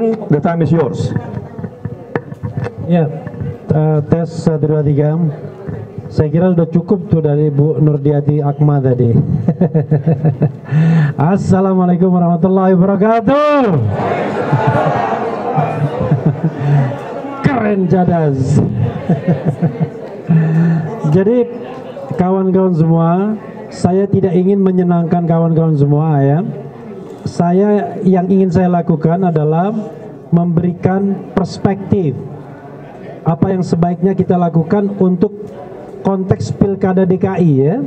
Bung, the time is yours. Ya, tes 1, 2, 3. Saya kira sudah cukup tuh dari Bu Nurdiati Akma tadi. Assalamualaikum warahmatullahi wabarakatuh. Keren cadas. Jadi kawan-kawan semua, saya tidak ingin menyenangkan kawan-kawan semua ya. Yang ingin saya lakukan adalah memberikan perspektif apa yang sebaiknya kita lakukan untuk konteks Pilkada DKI ya.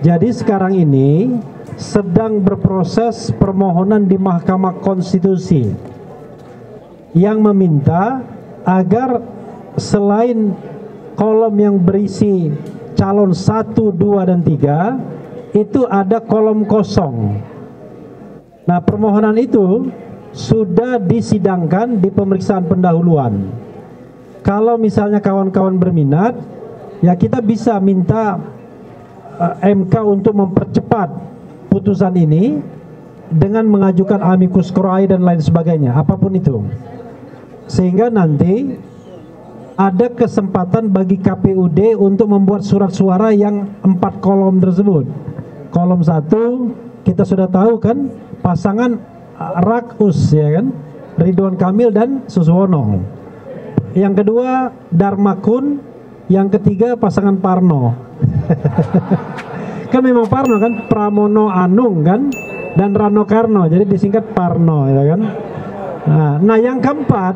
Jadi sekarang ini sedang berproses permohonan di Mahkamah Konstitusi yang meminta agar selain kolom yang berisi calon 1, 2, dan 3 itu ada kolom kosong. Nah, permohonan itu sudah disidangkan di pemeriksaan pendahuluan. Kalau misalnya kawan-kawan berminat, ya kita bisa minta MK untuk mempercepat putusan ini dengan mengajukan amicus curiae dan lain sebagainya, apapun itu. Sehingga nanti ada kesempatan bagi KPUD untuk membuat surat suara yang 4 kolom tersebut. Kolom 1 kita sudah tahu kan, pasangan Rakus ya kan, Ridwan Kamil dan Suswono. Yang kedua Dharma Kun, yang ketiga pasangan Parno. Kan memang Parno kan, Pramono Anung kan, dan Rano Karno, jadi disingkat Parno ya kan. Nah yang keempat,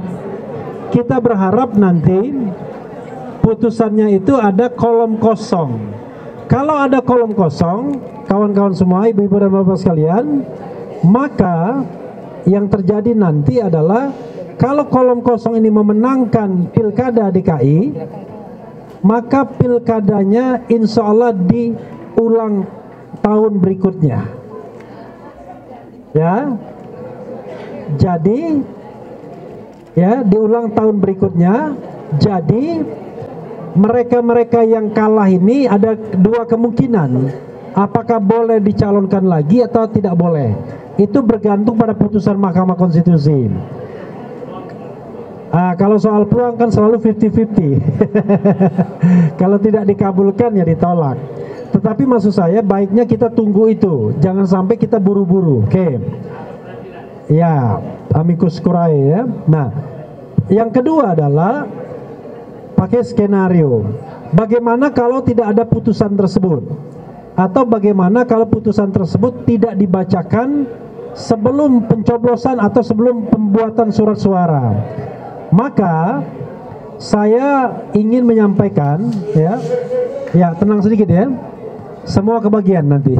kita berharap nanti putusannya itu ada kolom kosong. Kalau ada kolom kosong, kawan-kawan semua, ibu-ibu dan bapak sekalian, maka yang terjadi nanti adalah kalau kolom kosong ini memenangkan Pilkada DKI, maka pilkadanya insya Allah diulang tahun berikutnya. Ya, jadi ya diulang tahun berikutnya. Jadi mereka-mereka yang kalah ini ada 2 kemungkinan, apakah boleh dicalonkan lagi atau tidak boleh. Itu bergantung pada putusan Mahkamah Konstitusi. Kalau soal peluang kan selalu 50-50. Kalau tidak dikabulkan ya ditolak. Tetapi maksud saya baiknya kita tunggu itu, jangan sampai kita buru-buru. Oke. Ya, amicus curiae ya. Nah, yang kedua adalah pakai skenario. Bagaimana kalau tidak ada putusan tersebut? Atau bagaimana kalau putusan tersebut tidak dibacakan sebelum pencoblosan atau sebelum pembuatan surat suara? Maka saya ingin menyampaikan ya tenang sedikit ya, semua kebagian nanti.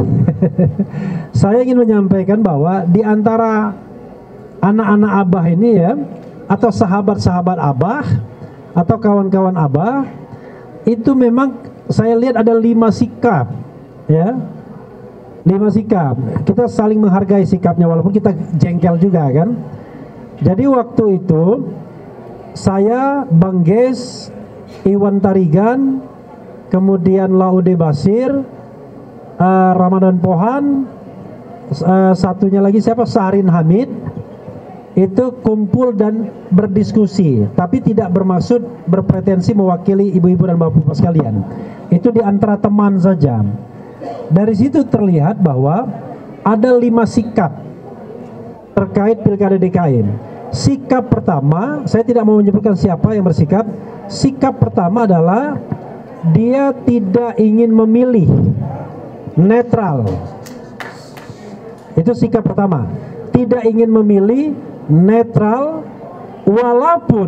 Saya ingin menyampaikan bahwa di antara anak-anak Abah ini ya, atau sahabat-sahabat Abah atau kawan-kawan Abah, itu memang saya lihat ada 5 sikap ya, 5 sikap. Kita saling menghargai sikapnya walaupun kita jengkel juga kan. Jadi waktu itu saya, Bang Ges, Iwan Tarigan, kemudian Laude Basir, Ramadan Pohan, satunya lagi siapa, Sarin Hamid, itu kumpul dan berdiskusi, tapi tidak bermaksud berpretensi mewakili ibu-ibu dan bapak-bapak sekalian. Itu di antara teman saja. Dari situ terlihat bahwa ada 5 sikap terkait Pilkada DKI. Sikap pertama, saya tidak mau menyebutkan siapa yang bersikap. Sikap pertama adalah dia tidak ingin memilih, netral. Itu sikap pertama, tidak ingin memilih, netral, walaupun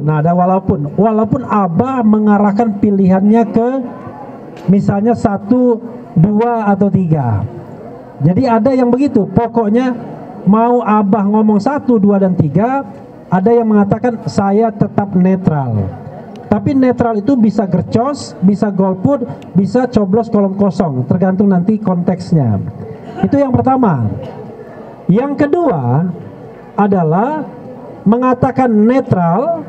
walaupun Abah mengarahkan pilihannya ke misalnya 1, 2, atau 3. Jadi ada yang begitu, pokoknya mau Abah ngomong 1, 2, dan 3, ada yang mengatakan saya tetap netral. Tapi netral itu bisa gercos, bisa golput, bisa coblos kolom kosong, tergantung nanti konteksnya. Itu yang pertama. Yang kedua adalah mengatakan netral,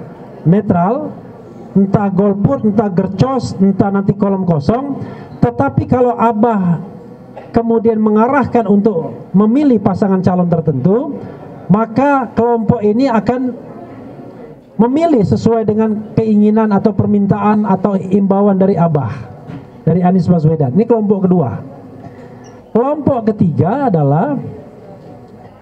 entah golput, entah gercos, entah nanti kolom kosong. Tetapi kalau Abah kemudian mengarahkan untuk memilih pasangan calon tertentu, maka kelompok ini akan memilih sesuai dengan keinginan atau permintaan atau imbauan dari Abah, dari Anies Baswedan. Ini kelompok kedua. Kelompok ketiga adalah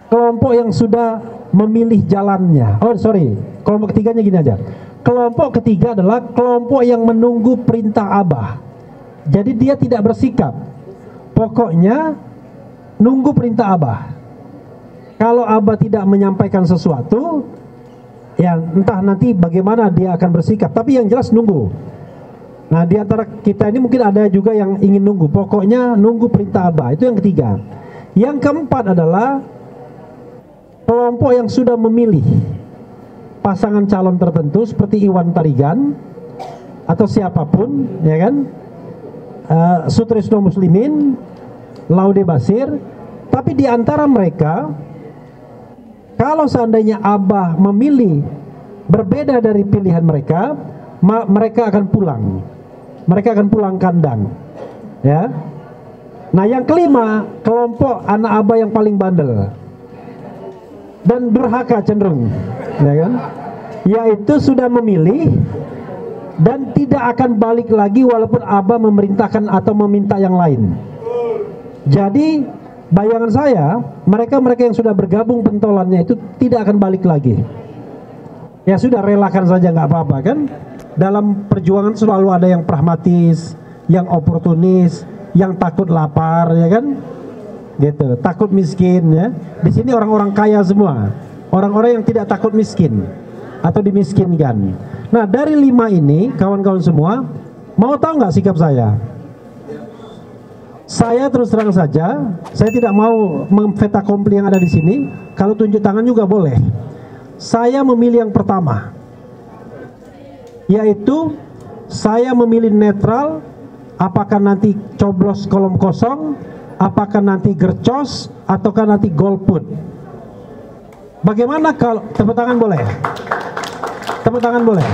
kelompok yang sudah memilih jalannya. Oh sorry, kelompok ketiganya gini aja. Kelompok ketiga adalah kelompok yang menunggu perintah Abah. Jadi dia tidak bersikap, pokoknya nunggu perintah Abah. Kalau Abah tidak menyampaikan sesuatu, ya entah nanti bagaimana dia akan bersikap, tapi yang jelas nunggu. Nah di antara kita ini mungkin ada juga yang ingin nunggu, pokoknya nunggu perintah Abah. Itu yang ketiga. Yang keempat adalah kelompok yang sudah memilih pasangan calon tertentu seperti Iwan Tarigan atau siapapun, ya kan, Sutrisno Muslimin, Laude Basir. Tapi di antara mereka, kalau seandainya Abah memilih berbeda dari pilihan mereka, mereka akan pulang. Mereka akan pulang kandang. Ya. Nah, yang kelima, kelompok anak Abah yang paling bandel dan durhaka cenderung, ya kan? Yaitu sudah memilih dan tidak akan balik lagi walaupun Abah memerintahkan atau meminta yang lain. Jadi bayangan saya, mereka-mereka yang sudah bergabung pentolannya itu tidak akan balik lagi. Ya sudah, relakan saja, nggak apa-apa kan. Dalam perjuangan selalu ada yang pragmatis, yang oportunis, yang takut lapar, ya kan. Gitu, takut miskin ya. Di sini orang-orang kaya semua, orang-orang yang tidak takut miskin atau dimiskinkan. Nah dari 5 ini, kawan-kawan semua, mau tahu nggak sikap saya? Saya terus terang saja, saya tidak mau memfet accompli yang ada di sini. Kalau tunjuk tangan juga boleh. Saya memilih yang pertama, yaitu saya memilih netral. Apakah nanti coblos kolom kosong, apakah nanti gercos, ataukah nanti golput. Bagaimana kalau tepuk tangan boleh? Tepuk tangan boleh?